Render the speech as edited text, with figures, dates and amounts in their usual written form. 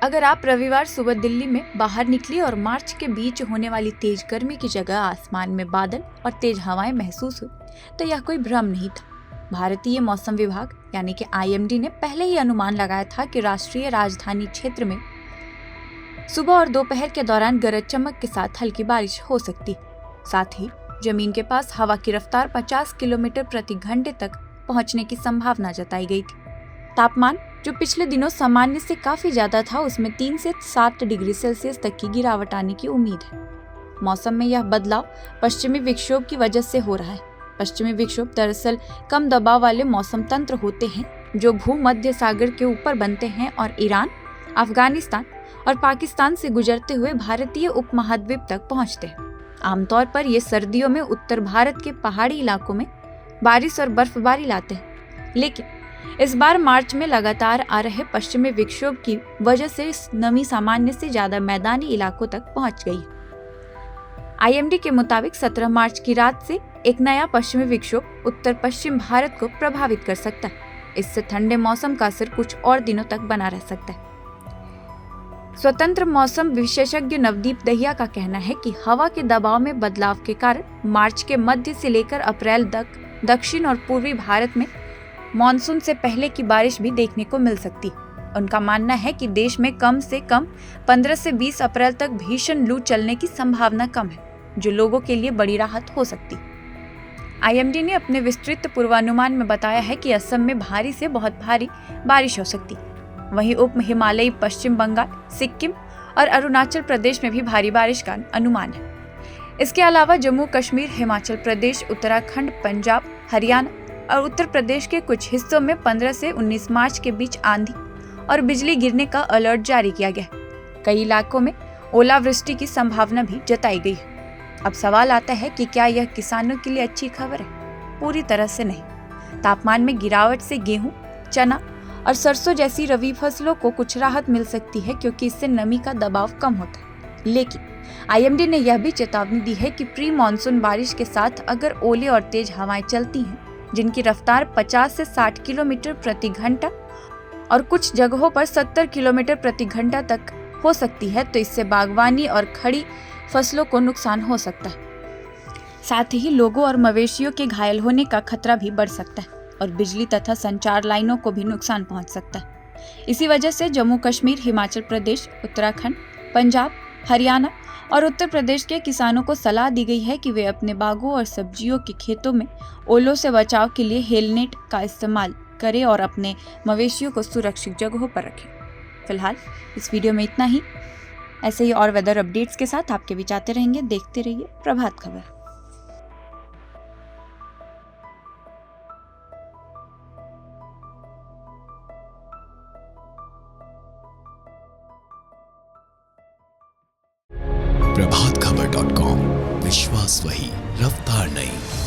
अगर आप रविवार सुबह दिल्ली में बाहर निकली और मार्च के बीच होने वाली तेज गर्मी की जगह आसमान में बादल और तेज हवाएं महसूस हुई, तो यह कोई भ्रम नहीं था। भारतीय मौसम विभाग यानी कि IMD ने पहले ही अनुमान लगाया था कि राष्ट्रीय राजधानी क्षेत्र में सुबह और दोपहर के दौरान गरज चमक के साथ हल्की बारिश हो सकती। साथ ही जमीन के पास हवा की रफ्तार 50 किलोमीटर प्रति घंटे तक पहुंचने की संभावना जताई गई थी। तापमान जो पिछले दिनों सामान्य से काफी ज्यादा था, उसमें 3 से 7 डिग्री सेल्सियस तक की गिरावट आने की उम्मीद है। मौसम में यह बदलाव पश्चिमी विक्षोभ की वजह से हो रहा है। पश्चिमी विक्षोभ दरअसल कम दबाव वाले मौसम तंत्र होते हैं जो भूमध्य सागर के ऊपर बनते हैं और ईरान, अफगानिस्तान और पाकिस्तान से गुजरते हुए भारतीय उपमहाद्वीप तक पहुंचते हैं। आमतौर पर ये सर्दियों में उत्तर भारत के पहाड़ी इलाकों में बारिश और बर्फबारी लाते हैं, लेकिन इस बार मार्च में लगातार आ रहे पश्चिमी विक्षोभ की वजह से नमी सामान्य से ज्यादा मैदानी इलाकों तक पहुंच गई है। IMD के मुताबिक 17 मार्च की रात से एक नया पश्चिमी विक्षोभ उत्तर पश्चिम भारत को प्रभावित कर सकता है। इससे ठंडे मौसम का असर कुछ और दिनों तक बना रह सकता है। स्वतंत्र मौसम विशेषज्ञ नवदीप दहिया का कहना है कि हवा के दबाव में बदलाव के कारण मार्च के मध्य से लेकर अप्रैल तक दक्षिण और पूर्वी भारत में मॉनसून से पहले की बारिश भी देखने को मिल सकती है। उनका मानना है कि देश में कम से कम 15 से 20 अप्रैल तक भीषण लू चलने की संभावना कम है, जो लोगों के लिए बड़ी राहत हो सकती है। IMD ने अपने विस्तृत पूर्वानुमान में बताया है कि असम में भारी से बहुत भारी बारिश हो सकती है। वहीं उप हिमालयी पश्चिम बंगाल, सिक्किम और अरुणाचल प्रदेश में भी भारी बारिश का अनुमान है। इसके अलावा जम्मू कश्मीर, हिमाचल प्रदेश, उत्तराखंड, पंजाब, हरियाणा और उत्तर प्रदेश के कुछ हिस्सों में 15 से 19 मार्च के बीच आंधी और बिजली गिरने का अलर्ट जारी किया गया है। कई इलाकों में ओलावृष्टि की संभावना भी जताई गई है। अब सवाल आता है कि क्या यह किसानों के लिए अच्छी खबर है? पूरी तरह से नहीं। तापमान में गिरावट से गेहूं, चना और सरसों जैसी रबी फसलों को कुछ राहत मिल सकती है, क्योंकि इससे नमी का दबाव कम होता है। लेकिन IMD ने यह भी चेतावनी दी है कि प्री मानसून बारिश के साथ अगर ओले और तेज हवाएं चलती हैं, जिनकी रफ्तार 50 से 60 किलोमीटर प्रति घंटा और कुछ जगहों पर 70 किलोमीटर प्रति घंटा तक हो सकती है, तो इससे बागवानी और खड़ी फसलों को नुकसान हो सकता है। साथ ही लोगों और मवेशियों के घायल होने का खतरा भी बढ़ सकता है और बिजली तथा संचार लाइनों को भी नुकसान पहुंच सकता है। इसी वजह से जम्मू कश्मीर, हिमाचल प्रदेश, उत्तराखंड, पंजाब, हरियाणा और उत्तर प्रदेश के किसानों को सलाह दी गई है कि वे अपने बागों और सब्जियों के खेतों में ओलों से बचाव के लिए हेलनेट का इस्तेमाल करें और अपने मवेशियों को सुरक्षित जगहों पर रखें। फिलहाल इस वीडियो में इतना ही। ऐसे ही और वेदर अपडेट्स के साथ आपके बीच आते रहेंगे। देखते रहिए प्रभात खबर। प्रभातखबर.com, विश्वास वही, रफ्तार नहीं।